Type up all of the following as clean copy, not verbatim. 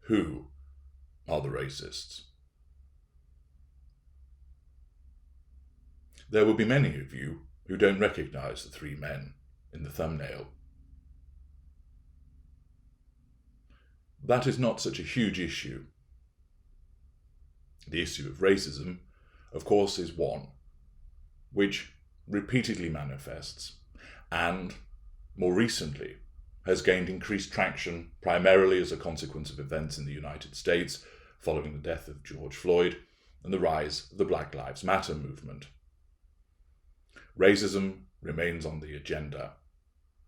who are the racists. There will be many of you who don't recognise the three men in the thumbnail. That is not such a huge issue. The issue of racism, of course, is one which repeatedly manifests and, more recently, has gained increased traction primarily as a consequence of events in the United States following the death of George Floyd and the rise of the Black Lives Matter movement. Racism remains on the agenda.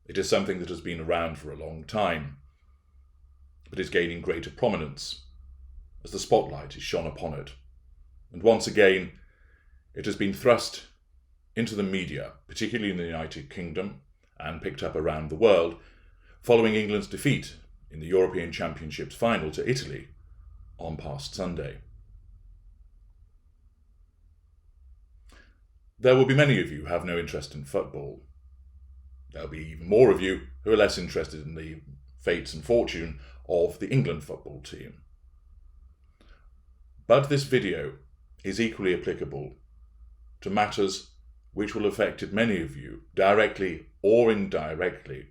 It is something that has been around for a long time, but is gaining greater prominence as the spotlight is shone upon it. And once again, it has been thrust into the media, particularly in the United Kingdom, and picked up around the world, following England's defeat in the European Championships final to Italy on past Sunday. There will be many of you who have no interest in football. There will be even more of you who are less interested in the fates and fortune of the England football team. But this video is equally applicable to matters which will have affected many of you, directly or indirectly,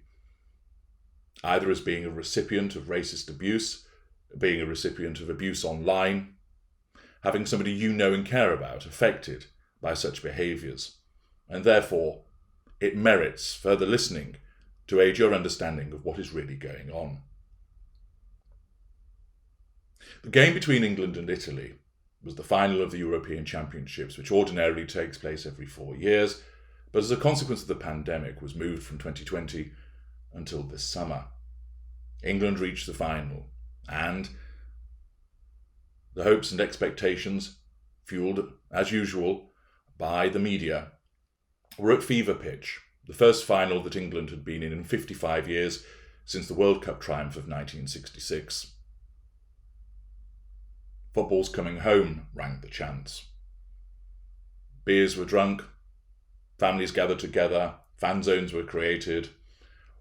either as being a recipient of racist abuse, being a recipient of abuse online, having somebody you know and care about affected by such behaviours, and therefore it merits further listening to aid your understanding of what is really going on. The game between England and Italy was the final of the European Championships, which ordinarily takes place every 4 years, but as a consequence of the pandemic was moved from 2020 until this summer. England reached the final, and the hopes and expectations, fueled as usual by the media, were at fever pitch. The first final that England had been in 55 years since the World Cup triumph of 1966. Football's coming home, rang the chants. Beers were drunk, families gathered together, fan zones were created,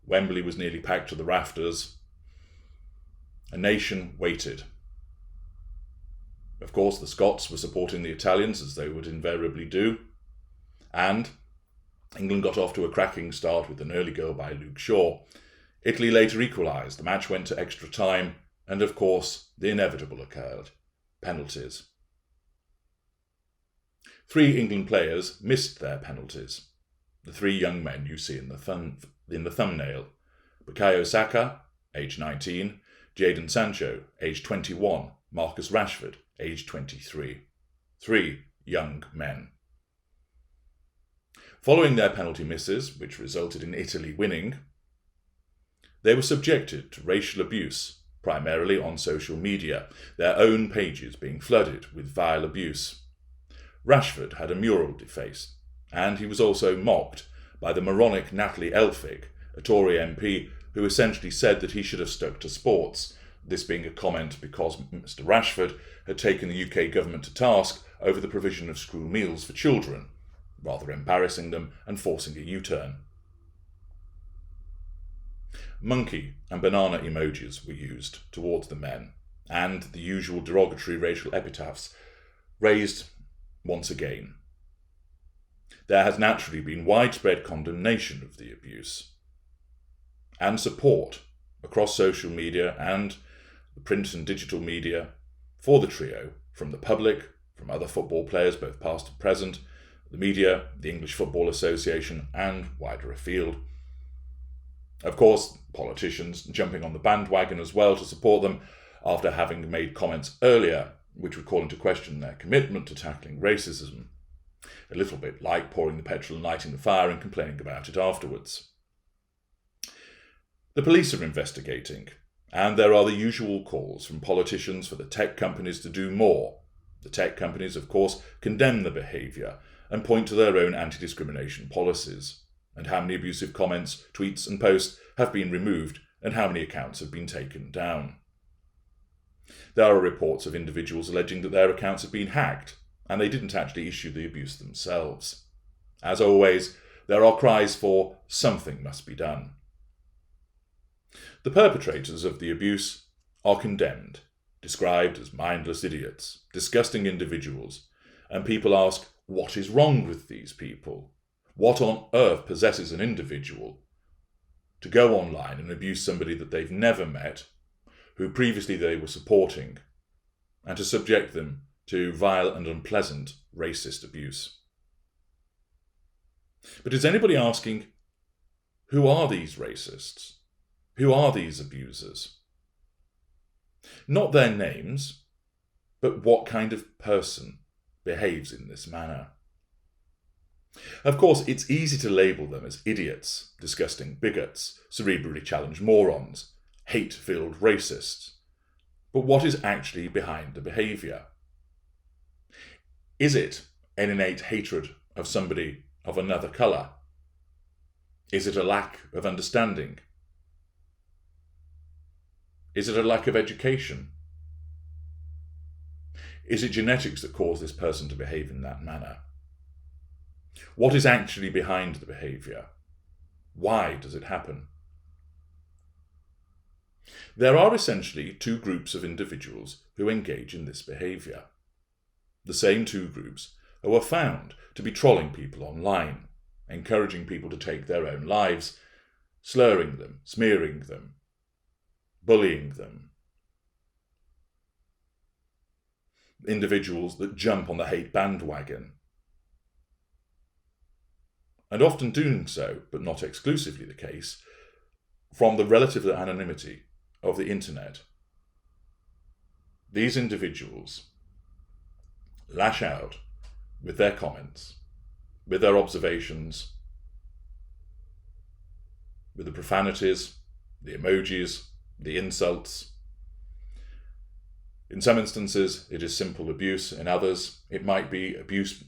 Wembley was nearly packed to the rafters. A nation waited. Of course, the Scots were supporting the Italians, as they would invariably do, and England got off to a cracking start with an early goal by Luke Shaw. Italy later equalised, the match went to extra time, and of course, the inevitable occurred. Penalties. 3 England players missed their penalties. The 3 young men you see in the thumbnail. Bukayo Saka, age 19, Jadon Sancho, age 21, Marcus Rashford, age 23. 3 young men. Following their penalty misses, which resulted in Italy winning, they were subjected to racial abuse, primarily on social media, their own pages being flooded with vile abuse. Rashford had a mural defaced, and he was also mocked by the moronic Natalie Elphicke, a Tory MP, who essentially said that he should have stuck to sports, this being a comment because Mr. Rashford had taken the UK government to task over the provision of school meals for children, rather embarrassing them and forcing a U-turn. Monkey and banana emojis were used towards the men, and the usual derogatory racial epitaphs raised once again. There has naturally been widespread condemnation of the abuse and support across social media and the print and digital media for the trio, from the public, from other football players, both past and present, the media, the English Football Association, and wider afield. Of course, politicians jumping on the bandwagon as well to support them after having made comments earlier which would call into question their commitment to tackling racism. A little bit like pouring the petrol and lighting the fire and complaining about it afterwards. The police are investigating, and there are the usual calls from politicians for the tech companies to do more. The tech companies, of course, condemn the behaviour and point to their own anti-discrimination policies, and how many abusive comments, tweets and posts have been removed and how many accounts have been taken down. There are reports of individuals alleging that their accounts have been hacked and they didn't actually issue the abuse themselves. As always, there are cries for something must be done. The perpetrators of the abuse are condemned described as mindless idiots, disgusting individuals, and people ask, what is wrong with these people? What on earth possesses an individual to go online and abuse somebody that they've never met, who previously they were supporting, and to subject them to vile and unpleasant racist abuse? But is anybody asking, who are these racists? Who are these abusers? Not their names, but what kind of person behaves in this manner. Of course, it's easy to label them as idiots, disgusting bigots, cerebrally challenged morons, hate-filled racists. But what is actually behind the behaviour? Is it an innate hatred of somebody of another colour? Is it a lack of understanding? Is it a lack of education? Is it genetics that cause this person to behave in that manner? What is actually behind the behaviour? Why does it happen? There are essentially two groups of individuals who engage in this behaviour. The same two groups who are found to be trolling people online, encouraging people to take their own lives, slurring them, smearing them, bullying them. Individuals that jump on the hate bandwagon. And often doing so, but not exclusively the case, from the relative anonymity of the internet. These individuals lash out with their comments, with their observations, with the profanities, the emojis, the insults. In some instances, it is simple abuse. In others, it might be abuse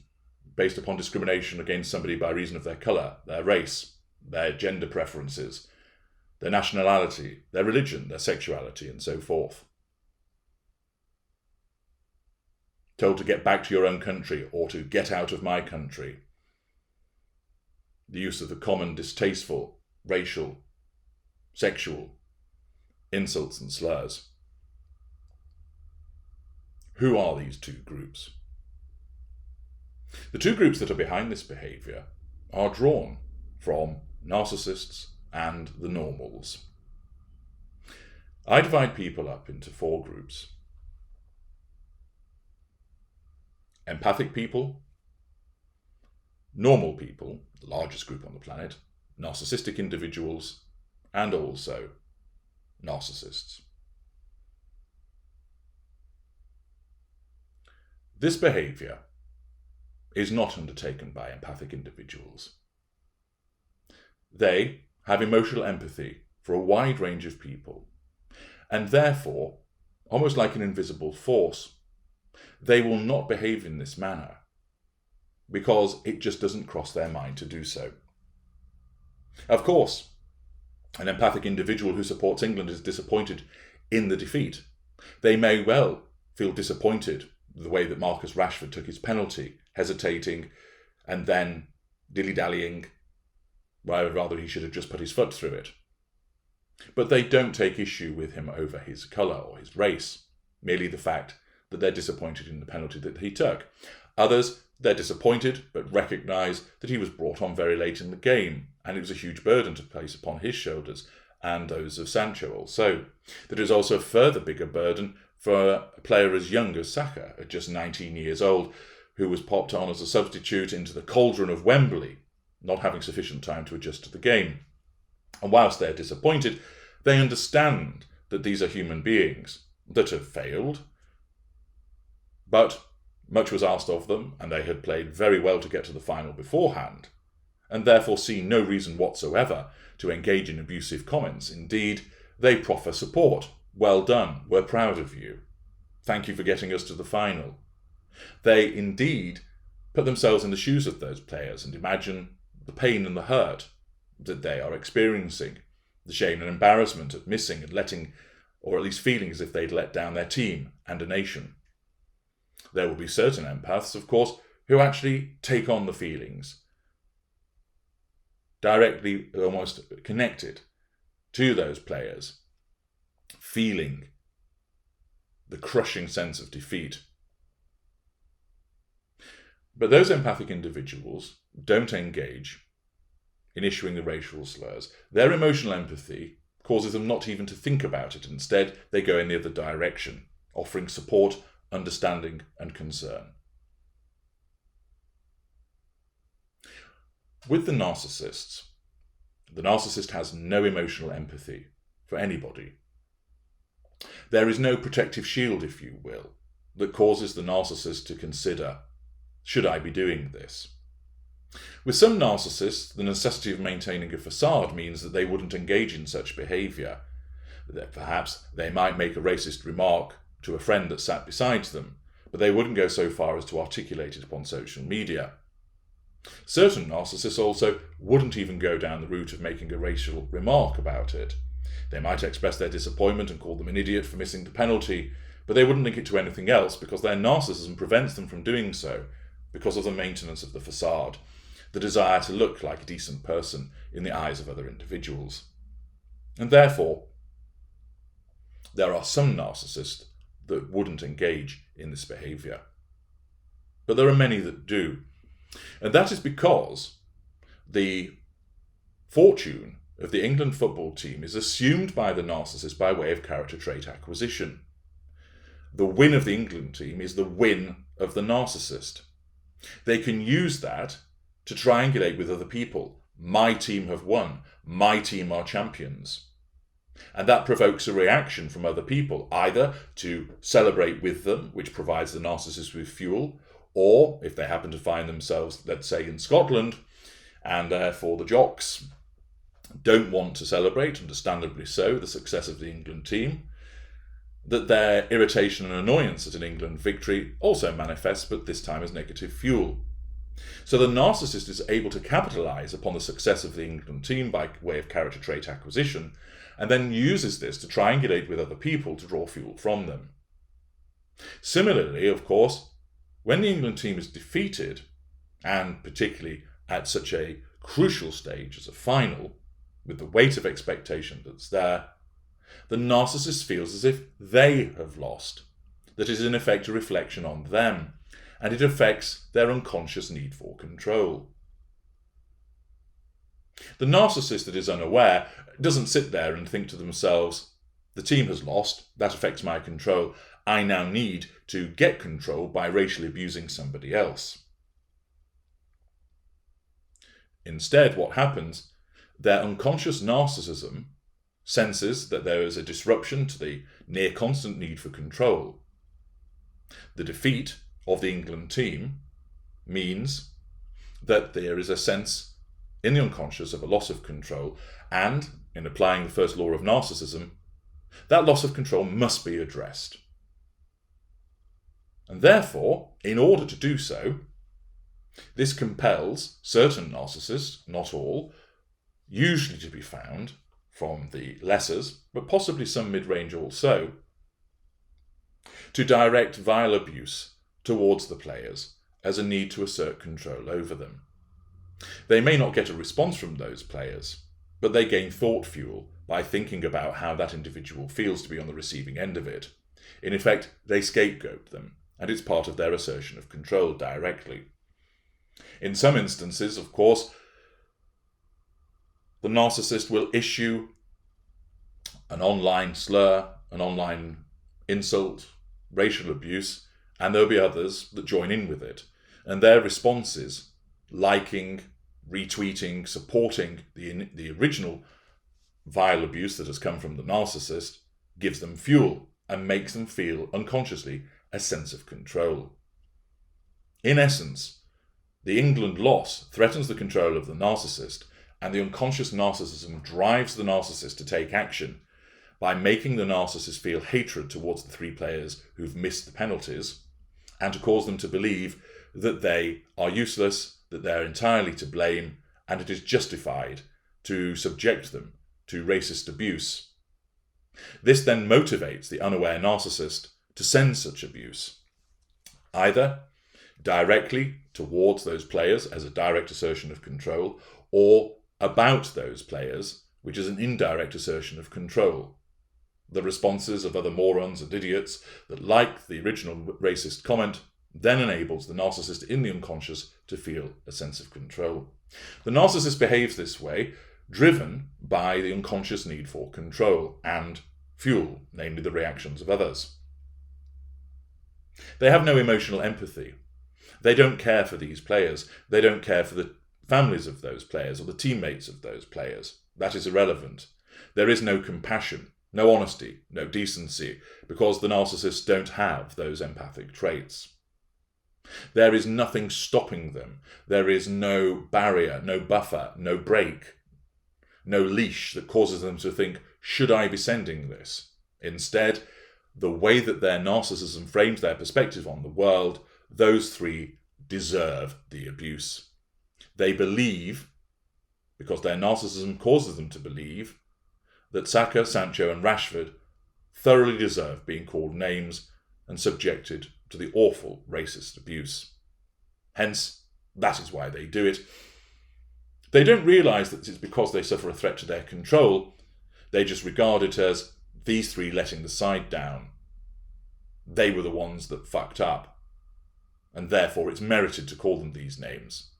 based upon discrimination against somebody by reason of their colour, their race, their gender preferences, their nationality, their religion, their sexuality, and so forth. Told to get back to your own country or to get out of my country. The use of the common distasteful, racial, sexual insults and slurs. Who are these two groups? The two groups that are behind this behaviour are drawn from narcissists and the normals. I divide people up into four groups. Empathic people, normal people, the largest group on the planet, narcissistic individuals, and also narcissists. This behaviour is not undertaken by empathic individuals. They have emotional empathy for a wide range of people, and therefore, almost like an invisible force, they will not behave in this manner because it just doesn't cross their mind to do so. Of course, an empathic individual who supports England is disappointed in the defeat. They may well feel disappointed the way that Marcus Rashford took his penalty, hesitating and then dilly-dallying, rather he should have just put his foot through it. But they don't take issue with him over his colour or his race, merely the fact that they're disappointed in the penalty that he took. Others, they're disappointed, but recognise that he was brought on very late in the game, and it was a huge burden to place upon his shoulders and those of Sancho also. There is also a further bigger burden for a player as young as Saka, at just 19 years old, who was popped on as a substitute into the cauldron of Wembley, not having sufficient time to adjust to the game. And whilst they're disappointed, they understand that these are human beings that have failed, but much was asked of them, and they had played very well to get to the final beforehand, and therefore see no reason whatsoever to engage in abusive comments. Indeed, they proffer support. Well done, we're proud of you. Thank you for getting us to the final. They indeed put themselves in the shoes of those players and imagine the pain and the hurt that they are experiencing, the shame and embarrassment of missing and letting, or at least feeling as if they'd let down their team and a nation. There will be certain empaths, of course, who actually take on the feelings, directly almost connected to those players, feeling the crushing sense of defeat. But those empathic individuals don't engage in issuing the racial slurs. Their emotional empathy causes them not even to think about it. Instead, they go in the other direction, offering support, understanding, and concern. With the narcissist has no emotional empathy for anybody. There is no protective shield, if you will, that causes the narcissist to consider, should I be doing this? With some narcissists, the necessity of maintaining a facade means that they wouldn't engage in such behaviour. That perhaps they might make a racist remark to a friend that sat beside them, but they wouldn't go so far as to articulate it upon social media. Certain narcissists also wouldn't even go down the route of making a racial remark about it. They might express their disappointment and call them an idiot for missing the penalty, but they wouldn't link it to anything else because their narcissism prevents them from doing so because of the maintenance of the facade, the desire to look like a decent person in the eyes of other individuals. And therefore, there are some narcissists that wouldn't engage in this behaviour. But there are many that do. And that is because the fortune of the England football team is assumed by the narcissist by way of character trait acquisition. The win of the England team is the win of the narcissist. They can use that to triangulate with other people. My team have won. My team are champions. And that provokes a reaction from other people, either to celebrate with them, which provides the narcissist with fuel, or if they happen to find themselves, let's say, in Scotland, and therefore the jocks don't want to celebrate, understandably so, the success of the England team, that their irritation and annoyance at an England victory also manifests, but this time as negative fuel. So the narcissist is able to capitalise upon the success of the England team by way of character trait acquisition, and then uses this to triangulate with other people to draw fuel from them. Similarly, of course, when the England team is defeated, and particularly at such a crucial stage as a final, with the weight of expectation that's there, the narcissist feels as if they have lost. That is in effect a reflection on them, and it affects their unconscious need for control. The narcissist that is unaware doesn't sit there and think to themselves, the team has lost, that affects my control, I now need to get control by racially abusing somebody else. Instead, what happens, their unconscious narcissism senses that there is a disruption to the near constant need for control. The defeat of the England team means that there is a sense in the unconscious of a loss of control, and, in applying the first law of narcissism, that loss of control must be addressed. And therefore, in order to do so, this compels certain narcissists, not all, usually to be found from the lessers, but possibly some mid-range also, to direct vile abuse towards the players as a need to assert control over them. They may not get a response from those players, but they gain thought fuel by thinking about how that individual feels to be on the receiving end of it. In effect, they scapegoat them, and it's part of their assertion of control directly. In some instances, of course, the narcissist will issue an online slur, an online insult, racial abuse, and there'll be others that join in with it. And their responses, liking, retweeting, supporting the original vile abuse that has come from the narcissist, gives them fuel and makes them feel unconsciously a sense of control. In essence, the England loss threatens the control of the narcissist, and the unconscious narcissism drives the narcissist to take action by making the narcissist feel hatred towards the three players who've missed the penalties, and to cause them to believe that they are useless, that they're entirely to blame, and it is justified to subject them to racist abuse. This then motivates the unaware narcissist to send such abuse, either directly towards those players as a direct assertion of control, or about those players, which is an indirect assertion of control. the responses of other morons and idiots that like the original racist comment then enables the narcissist in the unconscious to feel a sense of control. The narcissist behaves this way, driven by the unconscious need for control and fuel, namely the reactions of others. They have no emotional empathy. They don't care for these players. They don't care for the families of those players or the teammates of those players. That is irrelevant. There is no compassion, no honesty, no decency, because the narcissists don't have those empathic traits. There is nothing stopping them. There is no barrier, no buffer, no brake, no leash that causes them to think, should I be sending this? Instead, the way that their narcissism frames their perspective on the world, those three deserve the abuse. They believe, because their narcissism causes them to believe, that Saka, Sancho and Rashford thoroughly deserve being called names and subjected to the awful racist abuse. Hence, that is why they do it. They don't realise that it's because they suffer a threat to their control. They just regard it as these three letting the side down. They were the ones that fucked up, and therefore it's merited to call them these names.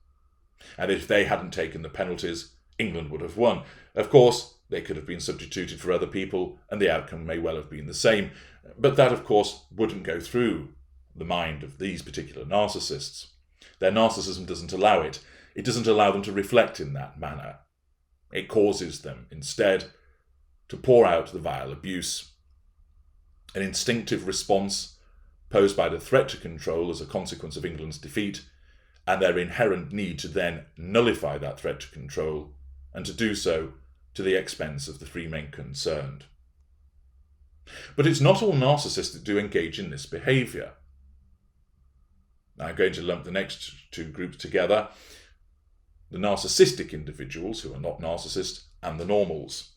And if they hadn't taken the penalties, England would have won. Of course, they could have been substituted for other people, and the outcome may well have been the same. But that, of course, wouldn't go through the mind of these particular narcissists. Their narcissism doesn't allow it. It doesn't allow them to reflect in that manner. It causes them, instead, to pour out the vile abuse. An instinctive response posed by the threat to control as a consequence of England's defeat, and their inherent need to then nullify that threat to control, and to do so to the expense of the three men concerned. But it's not all narcissists that do engage in this behaviour. I'm going to lump the next two groups together: the narcissistic individuals, who are not narcissists, and the normals.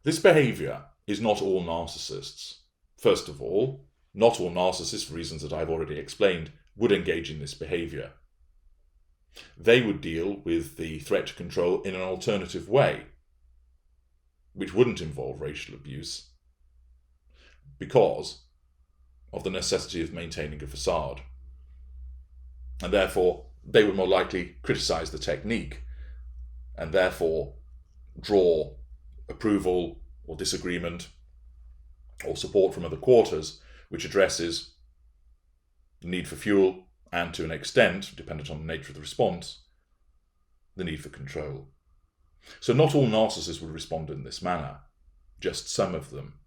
This behaviour is not all narcissists. First of all, not all narcissists, for reasons that I've already explained, would engage in this behaviour. They would deal with the threat to control in an alternative way, which wouldn't involve racial abuse, because of the necessity of maintaining a facade. And therefore, they would more likely criticise the technique, and therefore draw approval or disagreement or support from other quarters, which addresses the need for fuel and, to an extent, dependent on the nature of the response, the need for control. So not all narcissists would respond in this manner, just some of them.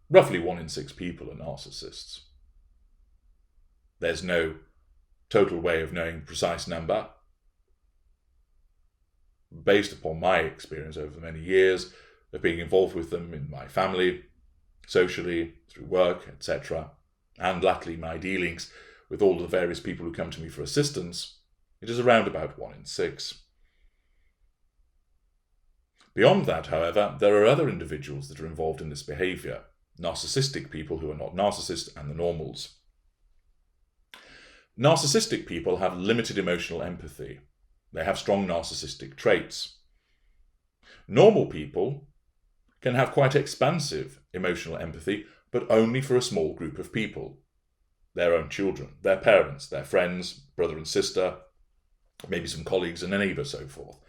Roughly 1 in 6 people are narcissists. There's no total way of knowing precise number. Based upon my experience over many years of being involved with them in my family, socially, through work, etc., and latterly my dealings with all the various people who come to me for assistance, it is around about 1 in 6. Beyond that, however, there are other individuals that are involved in this behaviour: narcissistic people who are not narcissists, and the normals. Narcissistic people have limited emotional empathy. They have strong narcissistic traits. Normal people can have quite expansive emotional empathy, but only for a small group of people: their own children, their parents, their friends, brother and sister, maybe some colleagues and a neighbour, so forth.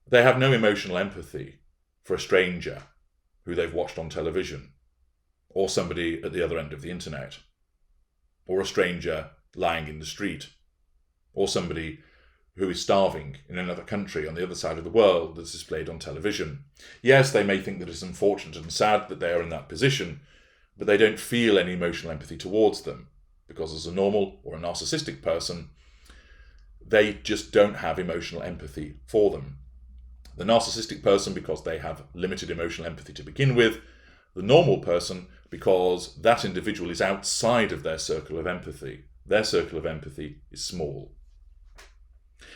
They have no emotional empathy for a stranger who they've watched on television, or somebody at the other end of the internet, or a stranger lying in the street, or somebody who is starving in another country on the other side of the world that's displayed on television. Yes, they may think that it's unfortunate and sad that they are in that position, but they don't feel any emotional empathy towards them, because as a normal or a narcissistic person, they just don't have emotional empathy for them. The narcissistic person, because they have limited emotional empathy to begin with; the normal person, because that individual is outside of their circle of empathy. Their circle of empathy is small.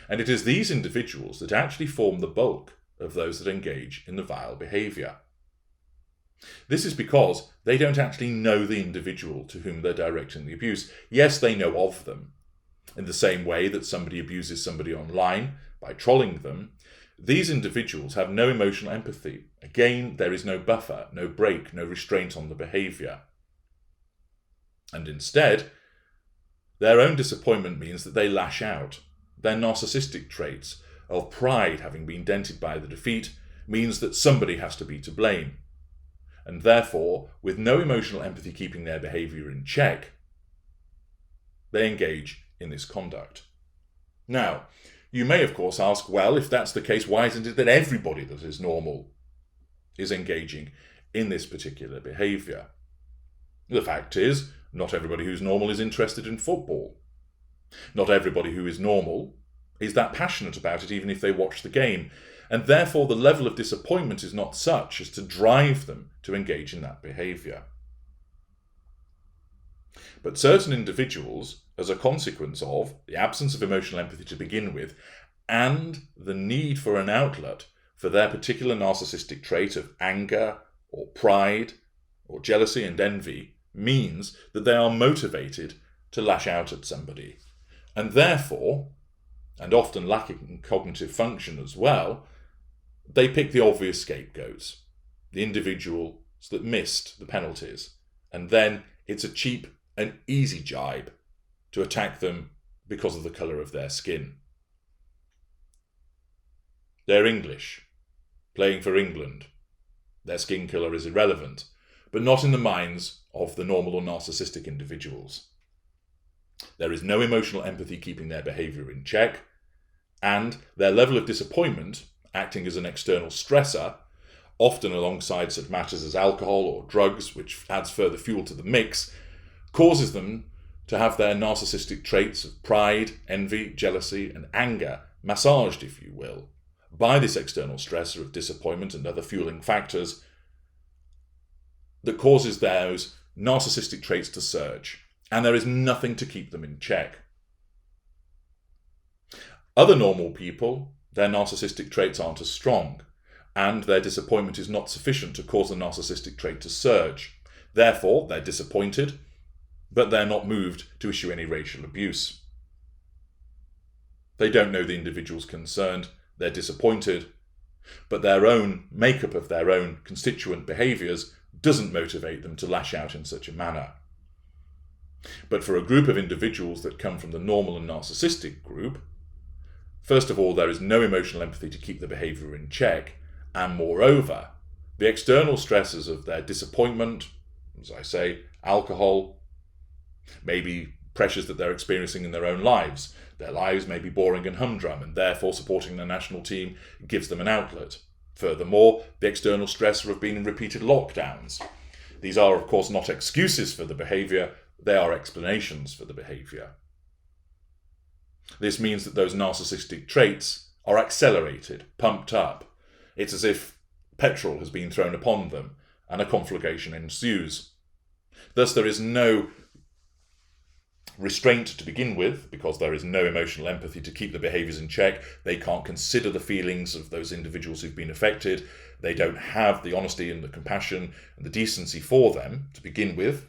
And it is these individuals that actually form the bulk of those that engage in the vile behaviour. This is because they don't actually know the individual to whom they're directing the abuse. Yes, they know of them, in the same way that somebody abuses somebody online by trolling them, These individuals have no emotional empathy. Again, there is no buffer, no brake, no restraint on the behaviour. And instead, their own disappointment means that they lash out. Their narcissistic traits of pride having been dented by the defeat means that somebody has to be to blame. And therefore, with no emotional empathy keeping their behaviour in check, they engage in this conduct. Now, you may of course ask, well, if that's the case, why isn't it that everybody that is normal is engaging in this particular behaviour? The fact is, not everybody who's normal is interested in football. Not everybody who is normal is that passionate about it, even if they watch the game. And therefore, the level of disappointment is not such as to drive them to engage in that behaviour. But certain individuals, as a consequence of the absence of emotional empathy to begin with, and the need for an outlet for their particular narcissistic trait of anger or pride or jealousy and envy, means that they are motivated to lash out at somebody. And therefore, and often lacking cognitive function as well, they pick the obvious scapegoats, the individuals that missed the penalties. And then it's a cheap and easy jibe to attack them because of the colour of their skin. They're English, playing for England. Their skin colour is irrelevant, but not in the minds of the normal or narcissistic individuals. There is no emotional empathy keeping their behaviour in check, and their level of disappointment, acting as an external stressor, often alongside such matters as alcohol or drugs, which adds further fuel to the mix, causes them to have their narcissistic traits of pride, envy, jealousy, and anger massaged, if you will, by this external stressor of disappointment and other fueling factors that causes those narcissistic traits to surge, and there is nothing to keep them in check. Other normal people, their narcissistic traits aren't as strong, and their disappointment is not sufficient to cause the narcissistic trait to surge. Therefore, they're disappointed, but they're not moved to issue any racial abuse. They don't know the individuals concerned, they're disappointed, but their own makeup of their own constituent behaviours doesn't motivate them to lash out in such a manner. But for a group of individuals that come from the normal and narcissistic group, first of all, there is no emotional empathy to keep the behaviour in check, and moreover, the external stresses of their disappointment, as I say, alcohol, maybe pressures that they're experiencing in their own lives. Their lives may be boring and humdrum, and therefore supporting their national team gives them an outlet. Furthermore, the external stressor of being in repeated lockdowns. These are, of course, not excuses for the behaviour, they are explanations for the behaviour. This means that those narcissistic traits are accelerated, pumped up. It's as if petrol has been thrown upon them, and a conflagration ensues. Thus, there is no restraint to begin with, because there is no emotional empathy to keep the behaviours in check. They can't consider the feelings of those individuals who've been affected. They don't have the honesty and the compassion and the decency for them to begin with.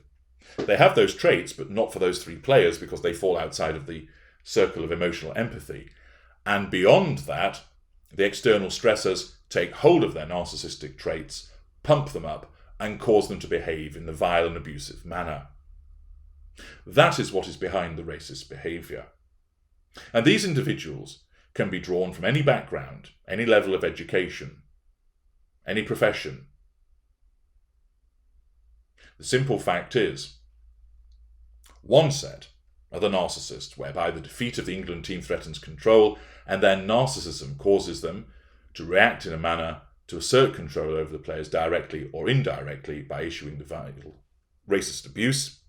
They have those traits, but not for those three players, because they fall outside of the circle of emotional empathy. And beyond that, the external stressors take hold of their narcissistic traits, pump them up, and cause them to behave in the vile and abusive manner. That is what is behind the racist behaviour. And these individuals can be drawn from any background, any level of education, any profession. The simple fact is, one set are the narcissists, whereby the defeat of the England team threatens control, and their narcissism causes them to react in a manner to assert control over the players directly or indirectly by issuing the vital racist abuse.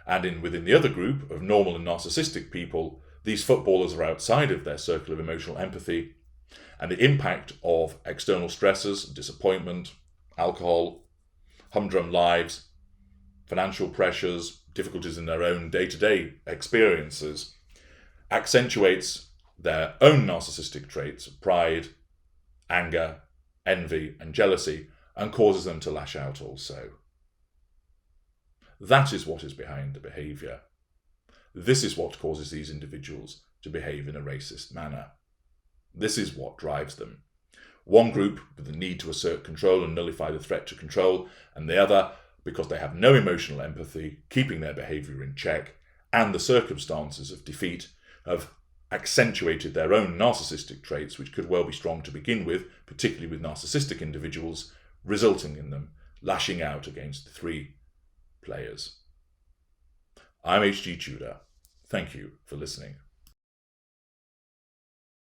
And within the other group of normal and narcissistic people, these footballers are outside of their circle of emotional empathy, and the impact of external stressors, disappointment, alcohol, humdrum lives, financial pressures, difficulties in their own day-to-day experiences, accentuates their own narcissistic traits of pride, anger, envy, and jealousy, and causes them to lash out also. That is what is behind the behaviour. This is what causes these individuals to behave in a racist manner. This is what drives them. One group with the need to assert control and nullify the threat to control, and the other because they have no emotional empathy, keeping their behaviour in check, and the circumstances of defeat have accentuated their own narcissistic traits, which could well be strong to begin with, particularly with narcissistic individuals, resulting in them lashing out against the three players. I'm H.G. Tudor. Thank you for listening.